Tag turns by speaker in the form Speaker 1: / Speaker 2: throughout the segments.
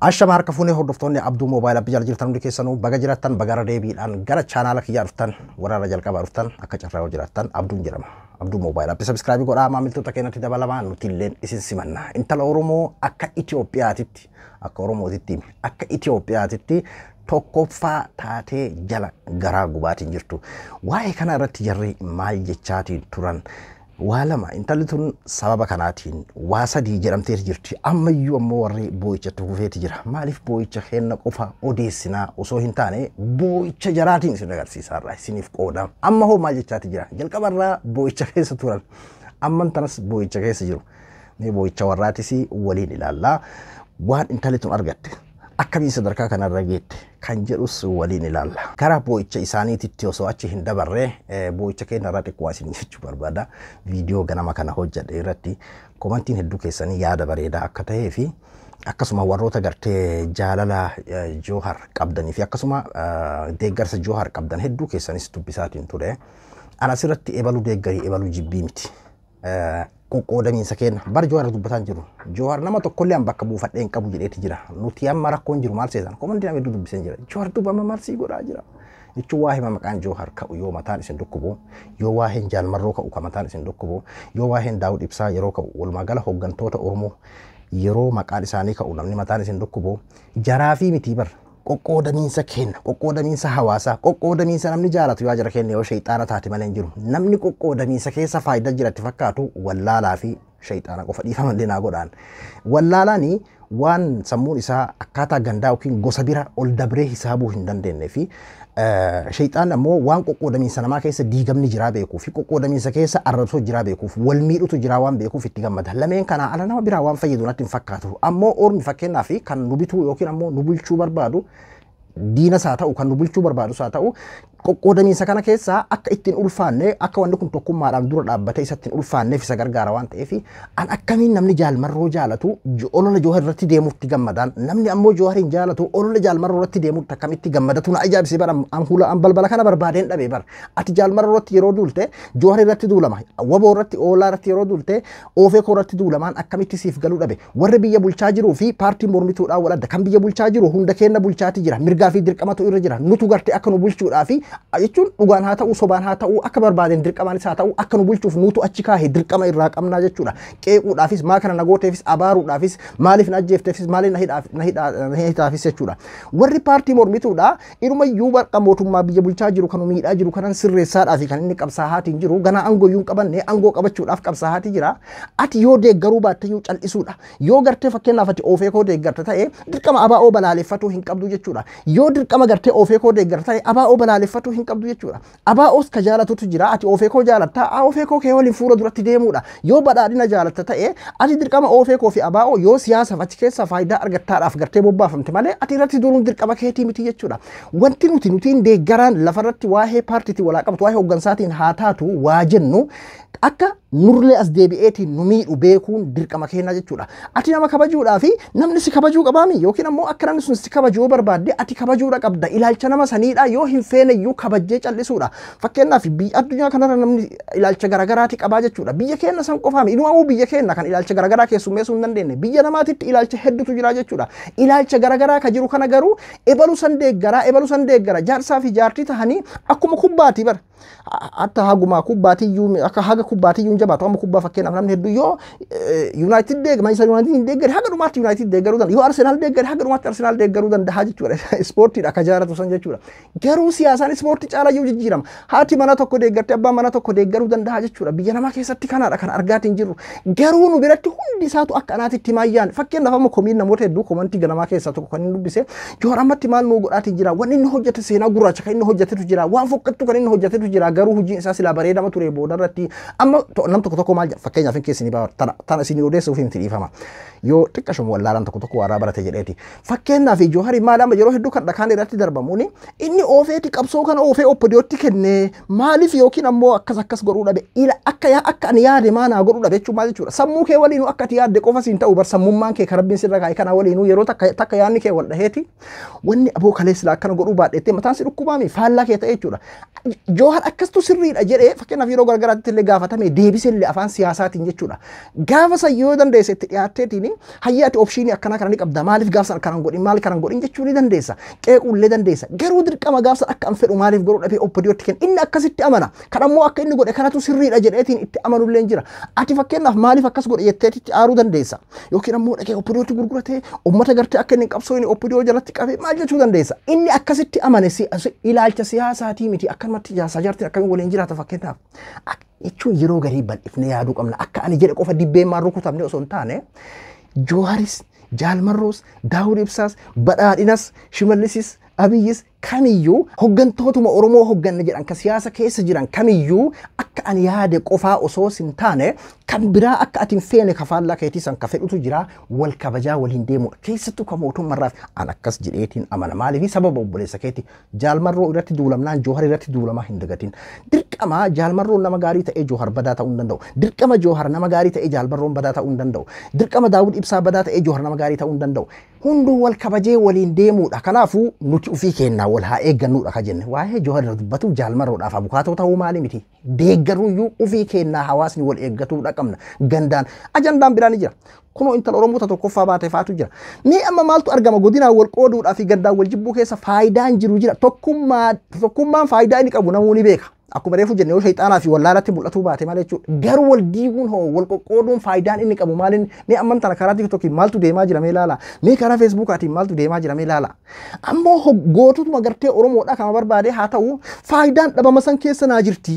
Speaker 1: Ashama harka fuunee hordoftoonni Abduu Moobaayilaa biyya jirtan hundi keessanuu baga jiraattan bagara deebiidhaan gara chaanaala kiyyaa dhuftan waraana jalqabaa dhuftan akka carraa jiraattan Abduun jedhama. Abduu Moobaayilaa subscribe godhaa maamiltoota keenyatti dabalamaan nuti illee isin simanna. Intala Oromoo akka Itoophiyaatitti akka Oromootitti akka Itoophiyaatitti tokkoffaa taatee jala garaa gubaatiin jirtu. Waa'ee kana irratti jarri maal jechaatiin turan? Walama intalli tun sababa kanaatiin waa sadii jedhamtee jirti. Ammayyuu ammoo warri boo'ichatti hufeeti jira. Maaliif boo'icha kenna qofa odeessinaa osoo hin taane boo'icha jaraatiin isin agarsiisaarraa isiniif qooda. Amma hoo maal jechaati jira? Jalqabarraa boo'icha keessa turan. Amman tanas boo'icha keessa jiru. Mee boo'icha warraatis waliin ilaallaa. Waan intalli tun argatte akkamiin sadarkaa kanarra geette kan jedhus waliin ilaalla. Karaa boo'icha isaaniititti osoo achi hin dabarree boo'icha keenyarraa xiqqoo isin jechuu barbaada. Viidiyoo ganama kana hojjedhe irratti komantiin hedduu keessanii yaada bareedaa akka ta'ee fi akkasuma warroota gartee jaalala Joohar qabdanii fi akkasuma deeggarsa Joohar qabdan hedduu keessanis dubbisaatiin ture. Ana asirratti ebaluu deeggarii ebaluu jibbii miti. Qoqqoodamiinsa keenya bar Joohar dubbataan jiru. Joohar nama tokkollee an bakka buufadhee hin qabu jedheeti jira. Nuti amma rakkoon jiru maal seetan? Komantiin nama hedduu dubbiseen jira. Joohar dubbama marsii godhaa jira. Jechuun waa hima maqaan Joohar ka'u yoo mataan isin dhukkubu, yoo waa hin jaalmarroo ka'u kan mataan isin dhukkubu, yoo waa hin Daawud Ibsaa yeroo ka'u walumaa gala hooggantoota Oromoo yeroo maqaan isaanii ka'u namni mataan isin dhukkubu jaraa fi miti bar. Qoqqoodamiinsa keenya, qoqqoodamiinsa hawaasaa, qoqqoodamiinsa namni jaalatu yoo jira keenya yoo shayxaana taate malee hin jiru. Namni qoqqoodamiinsa keessa faayidaa jiratti fakkaatu wallaalaa fi shayxaana qofa dhiifamallee naa godhaan. Wallaalaani waan sammuun isaa akkaataa gandaa yookiin gosa bira ol dabree hisaabuu hin dandeenye fi shayxaan ammoo waan qoqqoodamiinsa namaa keessa diigamni jiraa beekuu fi qoqqoodamiinsa keessa arrabsoo jiraa beekuuf wal miidhutu jiraa waan beekuuf itti gammada. Lameen kana ala nama biraa waan fayyadu natti hin fakkaatu. Ammoo ormi fakkeenyaa fi kan nu bituu yookiin ammoo nu bulchuu barbaadu diinas haa ta'u kan nu bulchuu barbaadus haa ta'u qoqqoodamiinsa kana keessaa akka ittiin ulfaanne akka wanni kun tokkummaadhaan dura dhaabbatee isa ittiin ulfaanneef isa gargaara waan ta'eef an akkamiin namni jaalmarroo jaalatu olola Joohar irratti deemuutti gammadaan namni ammoo Joohar hin jaalatu olola jaalmarroo irratti deemuutti akkamitti gammadatu na ajaa'ibsiise bara an balbala kana barbaadeen dhabe bar ati jaalmarroo irratti yeroo duulte Joohar irratti duulama waboo irratti oolaa irratti yeroo duulte oofee koo irratti duulamaan akkamitti siif galuu dhabe warri biyya bulchaa jiruu fi paartiin mormituudhaan wal adda kan biyya bulchaa jiru hunda keenya bulchaati jira mirgaa fi dirqamatu irra jira nutu gartee akka nu bulchuudhaa fi jechuun dhugaan haa ta'u sobaan haa ta'u akka barbaaden dirqamaanis haa ta'u akka nu bulchuuf nutu achi kaahee dirqama irraa qabnaa jechuudha. Qeequudhaafis maa kana nagooteefis abaaruudhaafis maaliif na ajjeefteefis maaliif na hidhaafis jechuudha. Warri paartii mormituudha irumayyuu barqa mootummaa biyya bulchaa jiru kan miidhaa jiru kanan sirreessaadhaaf kan inni qabsaahaatiin jiru ganaa aangooyyuu qabanne aangoo qabachuudhaaf qabsaahaatii jira. Ati yoo deeggaruu baattayyuu cal'isuudha. Yoo gartee fakkeenyaaf ati oofee koo deeggarta ta'e dirqama abaa'oo balaaleffatuu hin qabdu jechuudha. Yoo dirqama gartee oofee koo deeggarta ta'e abaa'oo balaaleffatuu hin qabdu jechuudha. Abaa'oos ka jaalatutu jira. Ati oofee koo jaalatta. Oofee koo kee waliin fuula duratti deemuudha. Yoo badhaadhina jaalatta ta'e ati dirqama oofee koo fi abaa'oo yoo siyaasaaf achi keessa faayidaa argattaadhaaf gartee bobbaafamte malee ati irratti duruun dirqama keetii miti jechuudha. Wanti nutiin deeggaraan lafarratti waa'ee paartiitii walaa qabatu waa'ee hooggansaatiin haa taatu waa jennu akka nurlee as deebi'eetiin nu miidhu beekuun dirqama keenya jechuudha. Ati nama kabajuudhaa fi namni si kabajuu qabaami yookiin ammoo akka namni sun si kabajuu barbaadde ati kabajuudha qabda. Ilaalcha nama saniidha yoo hin feene iyyuu kabajjee cal'isuudha. Fakkeenyaaf biyya addunyaa kanarra namni ilaalcha garagaraati qabaa jechuudha. Biyya keenya san qofaami. Inumaa biyya keenya kan ilaalcha garagaraa keessummeessuu hin dandeenye. Biyya namaatitti ilaalcha hedduutu jira jechuudha. Ilaalcha garagaraa ka jiru kana garuu ebalu san deeggara jaarsaa fi jaartii tahanii akkuma kubbaati bara. Hatta haguma kubbaatiyyuu akka haga kubbaatiyyuu jabaatu amma kubbaa fakkeenyaaf namni hedduu yoo United deeggar Manchester United deeggar haga dhumaatti United deeggaruu danda'a yoo Arsenal deeggar haga dhumaatti Arsenal deeggaruu danda'a jechuudha. Ispoortiidha akka jaalatu san jechuudha. Garuu siyaasaan ispoortii caalaa yoo jijjiirama haati mana tokko deeggartee abbaan mana tokko deeggaruu danda'a jechuudha. Biyya namaa keessatti kanaadha kan argaatiin jirru. Garuu nu biratti hundi isaatu akka anaatitti maayyaan fakkeenyaaf amma komiin namoota hedduu komantii ganamaa keessaa tokko kan inni dubbise Joohar ammatti maal nuu godhaatiin jira wanni inni hojjete seenaa gurraacha kan inni hojjetetu jira waan fokkattu kan inni hojjetetu jira garuu hojiin isaa silaa bareedama ture booda irratti amma nam tokko maal fakkeenyaaf hin keessanii baawar tana isinii odeessuuf hin dhiifama yoo xiqqashuma wallaalaan tokko waaraa barate jedheeti fakkeenyaaf Joohar maal amma yeroo hedduu kan dhakaan irratti darbamuuni inni oofeeti qabsoo kana ofee oppodiyootti kenne maaliif yookiin ammoo akkas godhuu dhabe ila akka ani yaade maanaa godhuu dhabe jechuun maal jechuudha sammuu kee waliinuu akka ati yaadde qofa siin ta'u bar sammummaan kee karabbiin sirra kaa'e kana waliinuu yeroo takka yaadni kee wal dhaheeti wanni aboo kaleessila akkana godhuu baadheettee mataan si dhukkubaami faallaa kee ta'e jechuudha Jawhar akkastu sirriidha jedhee fakkeenyaaf yeroo gargaraatti illee gaafatame deebisillee afaan siyaasaatiin jechuudha gaafa sayyoo dandeesse itti dhiyaatteetiin hayyaati opshiinii akkana kana ni qabda maaliif gaafsan akkanan godhin maal kanan godhin jechuu ni dandeessa qeequullee dandeessa garuu dirqama gaafsan akka an fedhu maaliif godhuu dhabee oppodiyootti kenna inni akkasitti amana kan ammoo akka inni godhe kanatu sirriidha jedheetiin itti amanullee jira ati fakkeenyaaf maaliif akkas godhe jetteetitti aaruu dandeessa yookiin ammoo dhaqee oppodiyootti gurguratee ummata gartee akka inni qabsoo inni oppodiyoo jalatti qabee maal jechuu dandeessa inni akkasitti amane ilaalcha siyaasaatii miti akkanumatti jaasaa jartiin akkamiin waliin jiraata fakkeenyaaf jechuun yeroo garii bal'ifnee yaaduu qabna akka ani jedhe qofa dibbeen maan rukutamne osoo hin taane Jawharis Jaalmarroos Daawud Ibsaas Badhaadhinas Shimallisis Abiyyis kamiyyuu hoggantootuma Oromoo hogganna jedhan ka siyaasa keessa jiran kamiyyuu akka ani yaade qofaa osoo hin taane kan biraa akka atin feene kafaallaa keetii san ka fedhutu jira wal kabajaa waliin deemu keessattuu ka mootummaarraaf an akkas jedheetiin amana maaliif sababa obboleessa keetii Jaalmarroo irratti duulamnaan Jawhar irratti duulamaa hin dagatin dirqama Jaalmarroo nama gaarii ta'ee Jawhar badaa ta'uu hin danda'u dirqama Jawhar nama gaarii ta'ee Jaalmarroon badaa ta'uu hin danda'u dirqama Daawud Ibsaa badaa ta'ee Jawhar nama gaarii ta'uu hin danda'u hunduu wal kabajee waliin deemuudha kanaafuu nuti ufii kennaa wal haa eeggannuudha ka jenne waa'ee Jawhar dubbatu Jaalmarroodhaaf abukaatoo ta'uu maali miti deeggaruyyuu ufii kennaa hawaasni wal eeggatuudha qabna gandaan ajandaan biraan jira kunoo intala Oromoo tokkoffaa baatee faatu jira mee amma maaltu argama godinaa wal qooduudhaa fi gandaan wal jibbuu keessa faayidaan jiru jira tokkummaan faayidaa inni qabu namuu ni beeka akkuma reefu jenne yoo shayxaanaa fi wallaalatti mul'atuu baate malee jechuudha garuu wal diiguun hoo wal qoqqooduun faayidaan inni qabu maaliin mee amman tana karaa TikTokiin maaltu deemaa jira mee ilaala mee karaa Facebookaatiin maaltu deemaa jira mee ilaala ammoo gootutuma gartee Oromoodhaa kama barbaade haa ta'u faayidaan dhabama san keessa naa jirti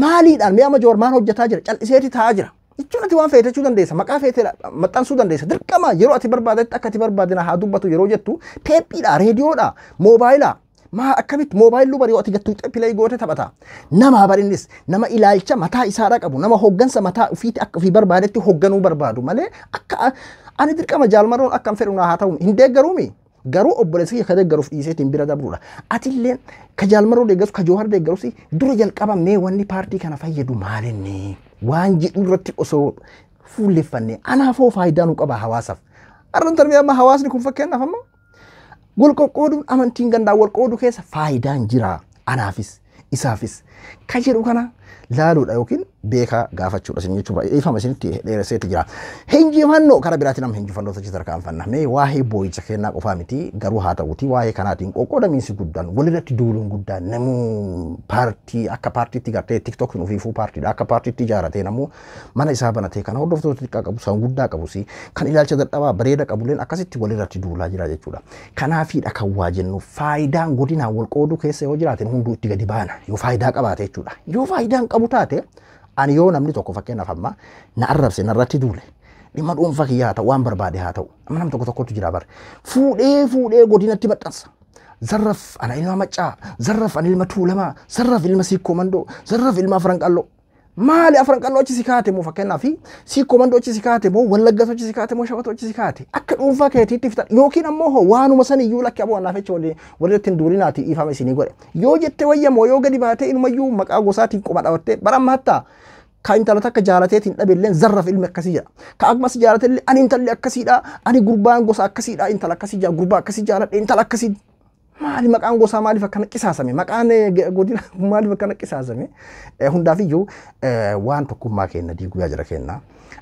Speaker 1: maaliidhaan mee amma Jawhar maal hojjetaa jira cal'iseeti taa'aa jira jechuun ati waan feetechuu dandeessa maqaa feetee maxxansuu dandeessa dirqama yeroo ati barbaadetti akka ati barbaadina haa dubbatu yeroo jettu teephiidha reediyoodha moobaayilaa maa akkamitti moobaayiluu bari yoo ati gattu xeppilee goote taphata nama barinnis nama ilaalcha mataa isaadha qabu nama hoggansa mataa ufiiti akka ufii barbaadetti hogganuu barbaadu malee akka ani dirqama Jaalmarroon akka hin fedhu haa ta'u hin deeggaruumi garuu obboleessi ka deeggaruuf dhiiseetiin bira dabruudha atilleen ka Jaalmarroo deeggaruuf ka Jawhar deeggaruuf dura jalqabamee wanni paartii kana fayyadu maalinni waan jedhu irratti osoo fuulleffanne anaafoo faayidaa nu qaba hawaasaaf arran tarbiyaa amma hawaasni kun fakkeenyaaf amma wal qoqqooduun amantiin gandaa wal qoodu keessa faayidaan jira anaafis isaafis ka jedhu kana laaluudha yookiin beekaa gaafachuudha isin jechuudha ifama isinitti dheeresseetti jira hinjifannoo karaa biraatiin nama hinjifannoo tachi tarkaanfanna mee waa'ee boo'icha kennaa qofaa miti garuu haa ta'uti waa'ee kanaatiin qoqqoodamiinsi guddaan walirratti duuluun guddaan namuu paartii akka paartiitti gartee TikTokiin ofiifuu paartiidha akka paartiitti ijaaratee namuu mana isaa banatee kan hordoftoota xiqqaa qabu san guddaa qabusi kan ilaalcha dadhabaa bareeda qabulleen akkasitti walirratti duulaa jira jechuudha kanaafiidha kan waa jennu faayidaan godinaa wal qooduu keessa yoo jiraatin hunduu itti gadi baana yoo faayidaa qabaate jechuudha yoo faayidaan qabu taate ani yoo namni tokko fakkeenyaaf amma na arrabse narratti duule dhimma dhuunfaa kiyyaa ta'u waan barbaade haa ta'u amma nam tokkotu jira bar fuudhee godinatti maxxansa zarraf ana ilma maccaa zarraf ana ilma tuulamaa zarraf ilma siikoo mandoo zarraf ilma afranqalloo maali afranqalloo achi si kaate moo fakkeenyaaf siikoo mandoo achi si kaate moo wallaggatoo achi si kaate moo shabatoo achi si kaate akka dhuunfaa keetiitti fitan yookiin ammoo waanuma san iyyuu lakki aboo annaaf jecha walirratti hin duulinaati ifama isinii godhe yoo jette wayyamoo yoo gadi baatee inumayyuu maqaa gosaatiin qoma dhawattee baramma hattaa ka intala takka jaalateetiin dhabeelleen zarraf ilmi akkasii jedha ka akkas jaalateellee ani intalli akkasiidha ani gurbaan gosa akkasiidha intala akkasii jaa gurbaa akkasii jaaladhe intala akkasii maali maqaan gosaa maaliif akkana qisaasame maqaan godina maaliif akkana qisaasame hundaafiyyuu waan tokkummaa kenna diiguu jira kenna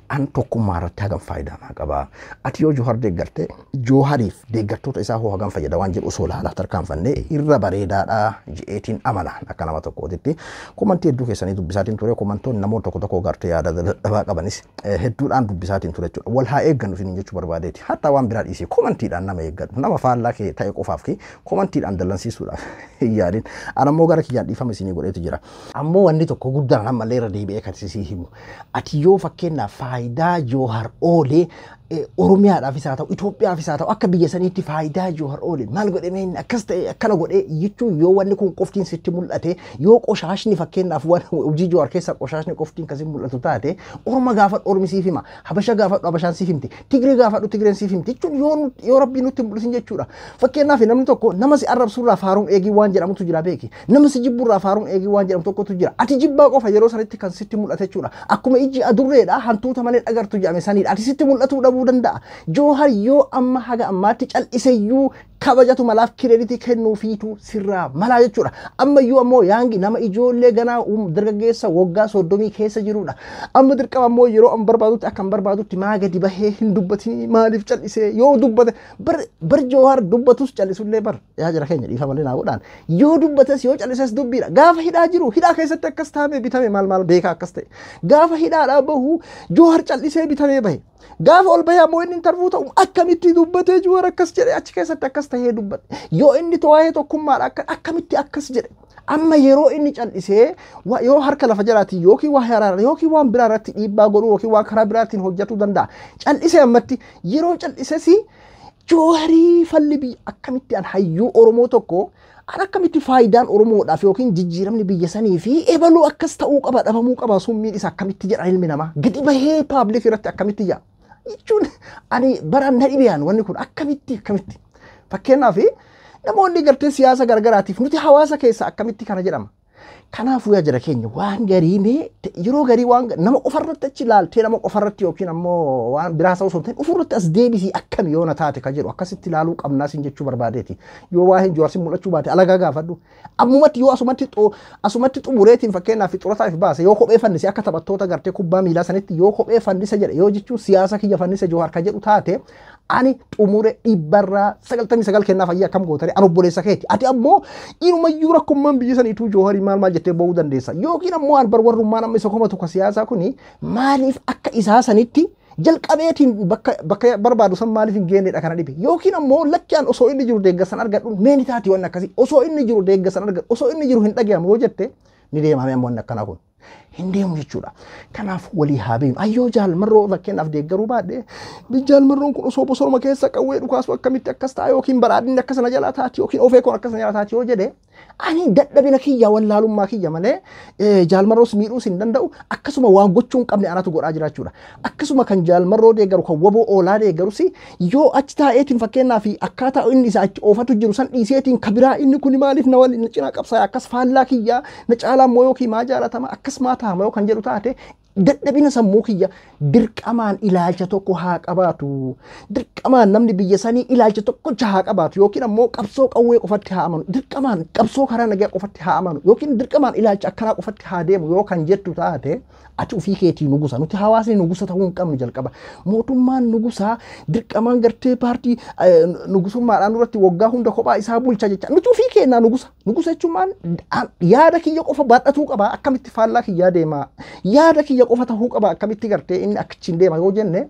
Speaker 1: an tokkummaa irratti hagam faayidaa qaba ati yoo Jawhar deeggarte Jawhariif deeggartoota isaa hoo hagam fayyada waan jedhu osoo laalaa tarkaanfanne irra bareedaadha je'eetiin amana akka nama tokkootitti komantii hedduu keessanii dubbisaatiin ture komantoonni namoota tokko gartee yaada dadhabaa qabanis hedduudhaan dubbisaatiin ture jechuudha wal haa eeggannu isin jechuu barbaadeeti hatta waan biraa dhiisee komantiidhaan nama eeggadhu nama faallaa kee ta'e qofaaf ki komantiidhaan dallansiisuudhaaf yaadin an ammoo gara kiyyaan dhiifama isinii godheetu jira ammoo wanni tokko guddaan ammallee irra deebi'ee kan sisii himu ati yoo fakkeenyaaf faayidaa Jawhar oolee Oromiyaadhaafis haa ta'u Itoophiyaafis haa ta'u akka biyya saniitti faayidaa Jawhar oole maal godhe meenni akkas ta'e akkana godhe jechuun yoo wanni kun qoftiin sitti mul'ate yoo qoshaashni fakkeenyaaf hojii Jawhar keessa qoshaashni qoftiin kasi mul'atu taate Oroma gaafadhu Oromi siif hima Habasha gaafadhu Habashaan siif himti Tigree gaafadhu Tigreen siif himti jechuun yoo Rabbi nutti mul'isin jechuudha. Fakkeenyaaf namni tokko nama si arrabsuurraa faaruun eegii waan jedhamutu jira beeki nama si jibburraa faaruun eegii waan jedhamu tokkotu jira ati jibbaa qofa yeroo sanitti kan sitti mul'ate jechuudha. Akkuma ijji adurreedha hantuuta malee dhagartu jedhame saniidha ati sitti mul'atu danda'a. Jawhar yoo amma haga ammaatti cal'iseyyuu kabajatu malaaf kireeditii kennuu fiitu sirraa malaa jechuudha. Amma iyyuu ammoo yaangi nama ijoollee ganaa dargaggeessa waggaa 30 keessa jirudha. Amma dirqama ammoo yeroo an barbaadutti akka an barbaadutti maa gadi bahee hin dubbatin maaliif cal'isee yoo dubbate bar Jawhar dubbatus cal'isullee bar yaa jira keenya dhiifa malee naa godhaan yoo dubbates yoo cal'ises dubbiidha. Gaafa hidhaa jiru hidhaa keessatti akkas taa'ee bitame maal beekaa akkas ta'e gaafa hidhaadhaa bahu Jawhar cal'isee bitamee bahe. Gaafa ol bahee ammoo inni intervuu ta'u akkamitti dubbatee Jawhar akkas jedhe achi keessatti akkas ta'ee dubbate yoo inni to'ee tokkummaadha akkamitti akkas jedhe amma yeroo inni cal'isee yoo harka lafa jalaatti yookiin waa haraara yookiin waan biraa irratti dhiibbaa godhuu yookiin waan karaa biraatiin hojjetuu danda'a cal'isee ammatti yeroo cal'ises Jawharii falli biyya akkamitti an hayyuu Oromoo tokko an akkamitti faayidaan Oromoodhaaf yookiin jijjiiramni biyya sanii fi ebaluu akkas ta'uu qaba dhabamuu qaba summiin isa akkamitti jedha ilmi namaa gadi bahee paabliik irratti akkamitti yaa jechuun ani baraan na dhibeen wanni kun akkamitti fakkeenyaaf namoonni gartee siyaasa gargaraatiif nuti hawaasa keessa akkamitti kana jedhama. Kanaafuu yaa jira keenya waan garii mee yeroo garii waan nama qofarratti achi ilaaltee nama qofarratti yookiin ammoo waan biraa osoo hin ta'in ofirratti as deebisii akkam yoo na taate ka jedhu akkasitti ilaaluu qabnaa sin jechuu barbaadeeti. Yoo waa hin Jawhar mul'achuu baate alagaa gaafadhu. Ammumatti yoo asumatti xumureetiin fakkeenyaaf xurataaf baase yoo kophee fannise akka taphattoota gartee kubbaa miilaa sanitti yoo kophee fannise jedhe yoo jechuun siyaasa kiyya fannise Jawhar ka jedhu taate ani xumure dhibbarraa 99 kennaaf ayyaa akkam gootare an obboleessa keeti. Ati ammoo inumayyuu rakkummaan biyya saniituu Jawhar maal jettee ba'uu dandeessa. Yookiin ammoo an barwarrummaan amma isa komatu ka siyaasaa kuni maaliif akka isaa sanitti jalqabeetiin bakka barbaadu san maaliif hin geennedha kana dhibe. Yookiin ammoo lakkiyaan osoo inni jiru deeggarsan argadhu meeni taati waan akkasii osoo inni jiru deeggarsan argadhu osoo inni jiru hin dhagayamu yoo jette ni deemame ammoo waan akkanaa kun. Hin deemu jechuudha. Kanaaf walii haa beeknu. Ayyoo jaalmarroo fakkeenyaaf deeggaruu baadhee jaalmarroon kun osoo bosonuma keessa qawwee dhukaasu akkamitti akkas ta'a yookiin badhaadhinni akkasana jalaa taati yookiin ofee kun akkasana jalaa taati yoo jedhe ani dadhabina kiyya wallaalummaa kiyya malee jaalmarroos miidhuus hin danda'u akkasuma waan gochuu hin qabne anatu godhaa jiraachuudha. Akkasuma kan jaalmarroo deeggaru kan waboo oolaa deeggarus yoo achi taa'eetiin fakkeenyaaf akkaataa inni isaa achi oofatu jiru san dhiiseetiin kabiraa inni kun maaliif na waliin cinaa qabsaa akkas faallaa kiyya na caalaa moo yookiin maa jaalatama akkas maa ta'a moo kan jedhu taate dadhabina sammuu kiyya dirqamaan ilaalcha tokko haa qabaatu. Dirqamaan namni biyya sanii ilaalcha tokkocha haa qabaatu yookiin ammoo qabsoo qawwee qofatti haa amanu. Dirqamaan qabsoo karaa nagaa qofatti haa amanu yookiin dirqamaan ilaalcha akkanaa qofatti haa deemu yoo kan jettu taate ati ofii keetii nugusa. Nuti hawaasni nugusa ta'uu hin qabnu jalqaba. Mootummaan nugusaa dirqamaan gartee paartii nugusummaadhaan duratti waggaa hunda kophaa isaa bulcha jecha. Nuti ofii keenyaa nugusa. Nugusa jechuun maal yaada kiyya qofa baadhatuu qaba akkamitti faallaa kiyyaa deema. Yaada kiyya qofa ta'uu qaba akkamitti gartee inni akkachiin deema yoo jenne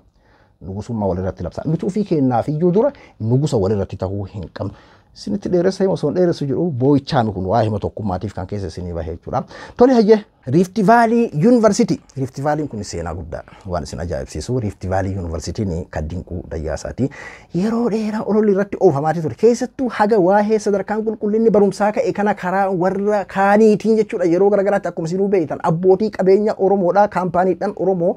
Speaker 1: nugusummaa walirratti labsa. Nuti ofii keenyaaf iyyuu dura nugusa walirratti ta'uu hin qabnu. Sinitti dheeressa hima osoo dheeressu jedhu boo'ichaami kun waa hima tokkummaatiif kan keessa isinii bahee jechuudha. Tole hayyee Rift Valley University. Rift Valley kun seenaa guddaa waan isin ajaa'ibsiisu. Rift Valley University ni kaddiinquu dayyaasaati. Yeroo dheeraa ololli irratti oofamaati ture. Keessattuu haga waa'ee sadarkaan qulqullinni barumsaa ka'e kana karaa warra kaaniitiin jechuudha. Yeroo garagaraatti akkuma isinuu beektan abbootii qabeenya Oromoodhaa kaampaaniidhaan Oromoo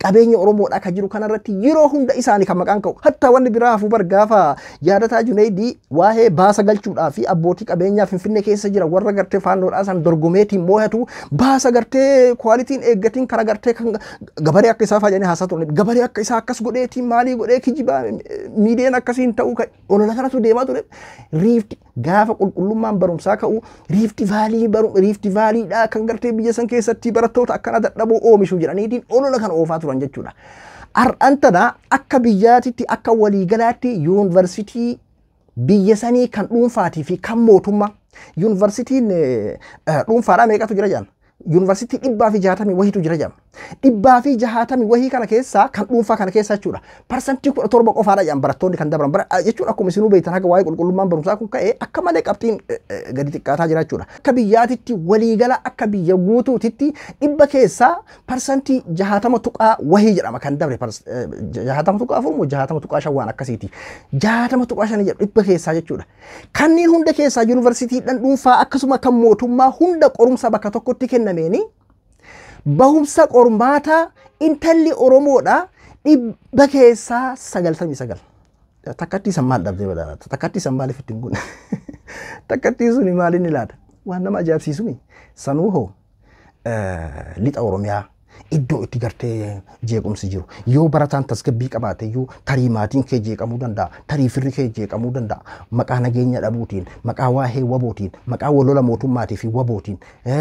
Speaker 1: qabeenya Oromoodhaa kan jiru kanarratti yeroo hunda isaanii kan maqaan ka'u. Hatta wanni biraa hafuu bargaafa yaadataa Junaydii waa'ee baasa galchuudhaa fi abbootii qabeenyaa Finfinnee keessa jira warra gartee faannoodhaa san dorgomeetiin moo'atu baasa gartee kwaalitiin eeggatiin karaa gartee kan gabaree akka isaa fayyanii haasaa turan gabaree akka isaa akkas godheetiin maalii godhee kijibaa miidiyaan akkasiin ta'uu olola kanatu deemaa ture. Rift gaafa qulqullummaan barumsaa ka'u Rift Valleyidhaa kan gartee biyya san keessatti barattoota akkana dadhaboo oomishu jedhaniitiin olola kan oofaa turan jechuudha. Har'aantana akka biyyaatitti akka waliigalaatti yuunivarsiitii biyya sanii kan dhuunfaatii fi kan mootummaa yuunivarsiitiin dhuunfaadhaa meeqatu jira jaan yuunivarsiitii 160 wahiitu jira jedhama. 160 wahii kana keessaa kan dhuunfaa kana keessa jechuudha. Parsantii 17 qofaadha jedhama barattoonni kan dabran jechuudha. Akkuma isinuu beektan haga waa'ee qulqullummaan barumsaa kun ka'ee akka malee qabxiin gadi xiqqaataa jira jechuudha. Akka biyyaatitti waliigala akka biyya guutuutitti 100 keessaa parsantii 60 tuqaa wahii jedhama kan dabre 60 tuqaa 4 moo 60 tuqaa 5 waan akkasiiti. 60 tuqaa 5 jedhu 100 keessaa jechuudha. Kanneen hunda keessaa yuunivarsiitiidhaan dhuunfaa akkasuma kan mootummaa hunda qorumsa bakka tokkotti kennameeni bahumsa qormaata intalli Oromoodha 100 keessaa 99. Takkatti san maal dhabdee badaata? Takkatti san maaliif ittiin gunne? Takkatti suni maaliin ilaata? Waan nama ajaa'ibsiisumi. Sanuu hoo lixa Oromiyaa iddoo itti gartee jeequmsi jiru yoo barataan tasgabbii qabaate iyyuu tarii maatiin kee jeeqamuu danda'a, tarii firri kee jeeqamuu danda'a. Maqaa nageenya dhabuutiin, maqaa waa'ee wabootiin, maqaa walola mootummaatii fi wabootiin,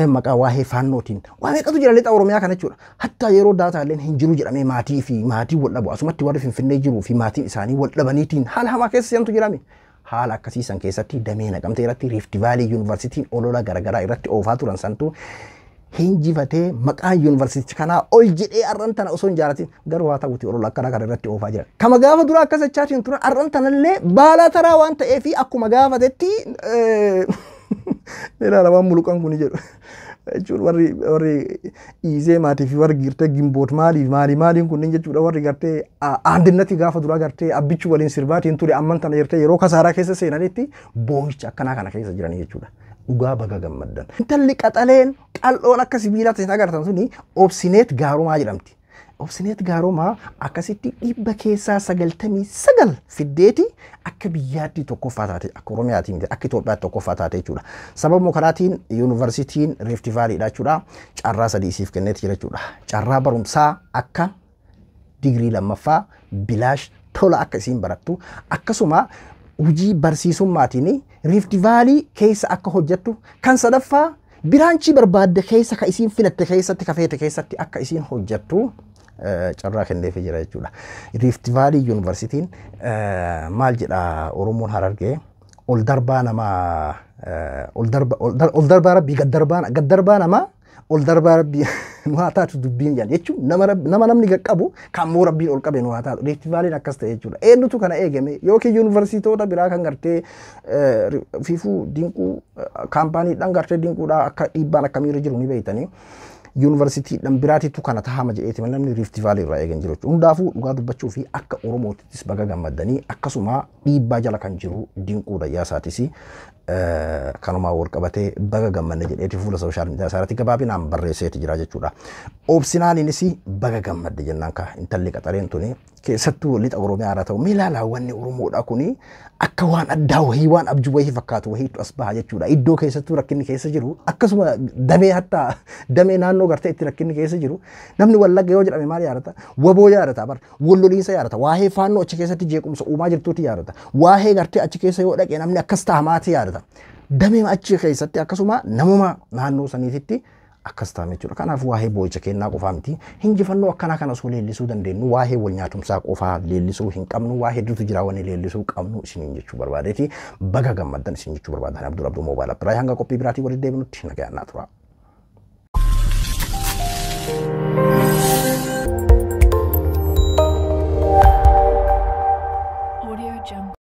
Speaker 1: maqaa waa'ee faannootiin waa meeqatu jira lixa Oromiyaa kana jechuudha. Hatta yeroo daataaleen hin jiru jedhamee maatii fi maatii wal dhabu asumatti warri Finfinnee jiruu fi maatiin isaanii wal dhabaniitiin haala hamaa keessa seentu jirame. Haala akkasiisan keessatti damee Naqamtee irratti Rift Valley Yuunivarsiitiin olola garaagaraa irratti oofaa turan santu hinjifatee maqaa yuunivarsiitii kanaa ol jedhee arran tana osoo hin jaalatin garuu haa ta'uuti olola akkana kana irratti oofaa jira. Kama gaafa dura akkas jechaatiin turan arran tanallee baalaa taraa waan ta'eef akkuma gaafatetti ilaala waan muluqan kun jedhu. Jechuun warri dhiisee maatii fi warri gartee gimboot maaliin kunniin jechuudha warri gartee aandinnati gaafa dura gartee abbichi waliin sirbaatiin ture amman tana gartee yeroo kasaaraa keessa seenanitti boo'icha akkanaa kana keessa jiranii jechuudha. Dhugaa baga gammaddan. Intalli qaxaleen qal'oon akka sibiilaatti isin agartan suni obsineet gaarumaa jedhamti. Obsineet gaarumaa akkasitti 100 keessaa 99 fiddeeti akka biyyaatti tokkoffaa taate akka Oromiyaatiin akka Itoophiyaatti tokkoffaa taate jechuudha. Sababuma kanaatiin yuunivarsiitiin Rift Valley'dha jechuudha. Carraa sadii siif kenneeti jira jechuudha. Carraa barumsaa akka digirii lammaffaa bilaash tola akka isiin barattu akkasuma hojii barsiisummaatiin Rift Valley keessa akka hojjettu kan sadaffaa biraanchii barbaadde keessa ka isiin filatte keessatti kafeete keessatti akka isiin hojjettu carraa kenneefii jira jechuudha. Rift Valley Yuunivarsiitiin maal jedha Oromoon Harargee ol darbaa namaa ol darbaa rabbii gad darbaa namaa ol darbaa rabbii nu haa taatu dubbiin jedhan jechuun nama namni qaqqabu kan moo rabbiin ol qabe nu haa taatu. Rift Valley'n akkas ta'e jechuudha. Eenyutu kana eegame yookiin yuunivarsiitoota biraa kan gartee fiifuu dinquu kaampaaniidhaan gartee dinquudhaa akka dhiibbaan akkamiirra jiru ni beeytanii. Yuunivarsiitiidhaan biraatiitu kana tahama jedheeti namni Rift Valley irraa eegan jiru. Hundaafuu dhugaa dubbachuu fi akka Oromoottis baga gammaddanii akkasuma dhiibbaa jala kan jiru dinquudha yaasaatis kanuma wal qabatee baga gammanne jedheeti fuula sooshaal miidiyaa isaarratti gabaabinaan barreesseeti jira jechuudha. Obsinaaniinis baga gammadde jennaan ka intalli qaxareen tuni keessattuu lixa Oromiyaa irraa ta'u miilaalaa wanni Oromoodha kuni akka waan addaa wahii waan abjuu wahii fakkaatu wahiitu as baha jechuudha. Iddoo keessattuu rakkinni keessa jiru akkasuma damee hatta damee naannoo gartee itti rakkinni keessa jiru namni Wallagga yoo jedhame maal yaadata? Waboo yaadata bar walloliinsa yaadata waa'ee faannoo achi keessatti jeequmsa uumaa jirtuuti yaadata waa'ee gartee achi keessa yoo dhaqee namni akkas taamaati yaadata. Damee achi keessatti akkasuma namuma naannoo saniititti akkas taa'ame jechuudha. Kanaaf waa'ee boo'icha kennaa qofaa miti hinjifannoo akkanaa kana osoo leellisuu dandeenyu waa'ee wal nyaatumsaa qofaa leellisuu hin qabnu waa'ee hedduutu jira wanni leellisuu qabnu isiniin jechuu barbaadeeti baga gammaddan isin jechuu barbaadan Abduu Mobile App hanga qophii biraatii walitti deebinutti nagaannaa tura.